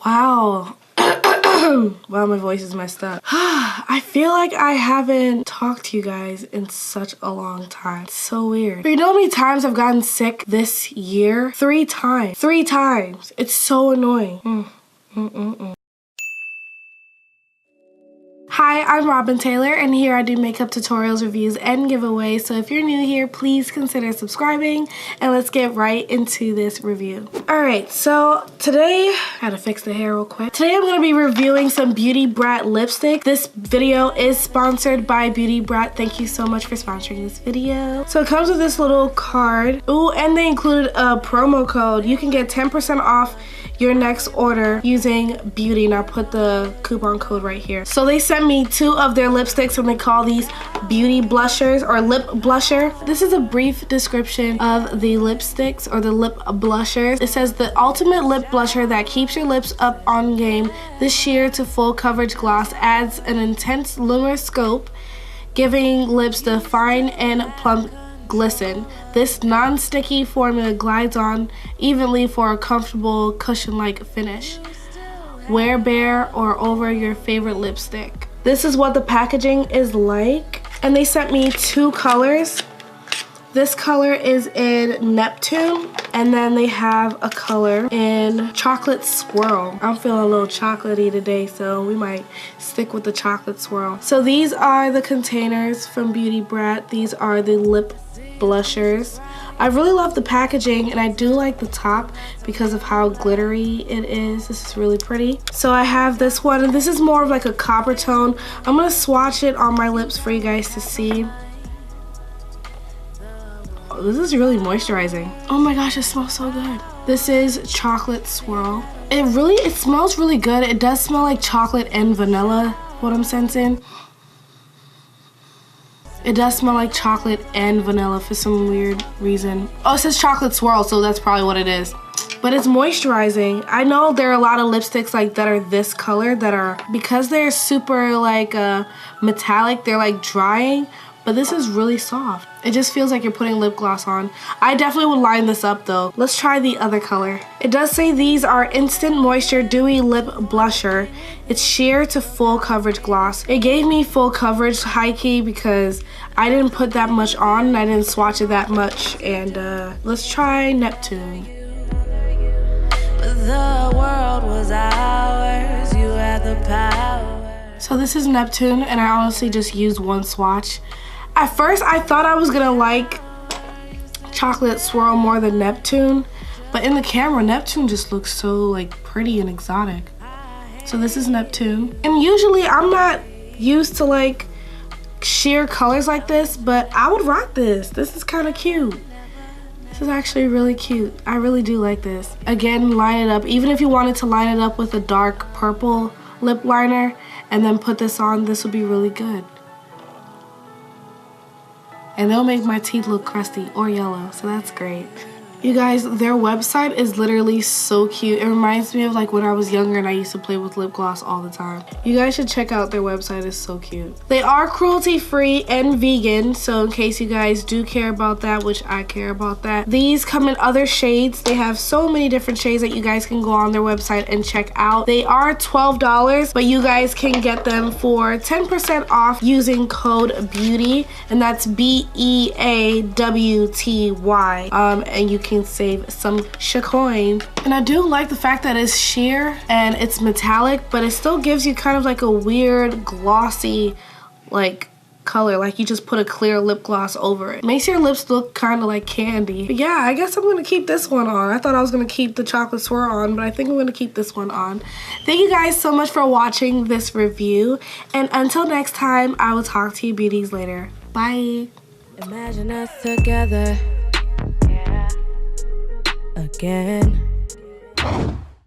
Wow. Wow, my voice is messed up. I feel like I haven't talked to you guys in such a long time. It's so weird. But you know how many times I've gotten sick this year? 3 times. 3 times. It's so annoying. Hi, I'm Robin Taylor, and here I do makeup tutorials, reviews, and giveaways. So if you're new here, please consider subscribing, and let's get right into this review. Alright, so today, I had to fix the hair real quick. Today I'm going to be reviewing some Beauty Brat lipstick. This video is sponsored by Beauty Brat. Thank you so much for sponsoring this video. So it comes with this little card. Ooh, and they included a promo code. You can get 10% off your next order using Beawty, and I'll put the coupon code right here. So they sent me 2 of their lipsticks, and they call these beauty blushers or lip blusher. This is a brief description of the lipsticks or the lip blushers. It says the ultimate lip blusher that keeps your lips up on game. This sheer to full coverage gloss adds an intense luminous scope, giving lips the fine and plump glisten. This non-sticky formula glides on evenly for a comfortable cushion-like finish. Wear bare or over your favorite lipstick. This is what the packaging is like, and they sent me 2 colors. This color is in Neptune, and then they have a color in Chocolate Swirl. I'm feeling a little chocolatey today, so we might stick with the Chocolate Swirl. So these are the containers from Beauty Brat. These are the lip blushers. I really love the packaging, and I do like the top because of how glittery it is. This is really pretty. So I have this one, and this is more of like a copper tone. I'm gonna swatch it on my lips for you guys to see. Oh, this is really moisturizing. Oh my gosh, it smells so good. This is Chocolate Swirl. It smells really good. It does smell like chocolate and vanilla, what I'm sensing. It does smell like chocolate and vanilla for some weird reason. Oh, it says Chocolate Swirl, so that's probably what it is. But it's moisturizing. I know there are a lot of lipsticks like that are this color that are, because they're super like metallic, they're like drying, but this is really soft. It just feels like you're putting lip gloss on. I definitely would line this up though. Let's try the other color. It does say these are Instant Moisture Dewy Lip Blusher. It's sheer to full coverage gloss. It gave me full coverage high key because I didn't put that much on and I didn't swatch it that much. And let's try Neptune. But the world was ours. You had the power. So this is Neptune, and I honestly just used 1 swatch. At first, I thought I was gonna like Chocolate Swirl more than Neptune, but in the camera, Neptune just looks so like pretty and exotic. So this is Neptune. And usually I'm not used to like sheer colors like this, but I would rock this. This is kind of cute. This is actually really cute. I really do like this. Again, line it up. Even if you wanted to line it up with a dark purple lip liner and then put this on, this would be really good. And they'll make my teeth look crusty or yellow, so that's great. You guys, their website is literally so cute. It reminds me of like when I was younger and I used to play with lip gloss all the time. You guys should check out their website, it's so cute. They are cruelty free and vegan, so in case you guys do care about that, which I care about that. These come in other shades. They have so many different shades that you guys can go on their website and check out. They are $12, but you guys can get them for 10% off using code BEAWTY, and that's BEAWTY. And you can save some coin. And I do like the fact that it's sheer and it's metallic, but it still gives you kind of like a weird glossy like color, like you just put a clear lip gloss over it. Makes your lips look kind of like candy. But yeah, I guess I'm gonna keep this one on. I thought I was gonna keep the Chocolate Swirl on, but I think I'm gonna keep this one on. Thank you guys so much for watching this review, and until next time, I will talk to you beauties later. Bye. Imagine us together again.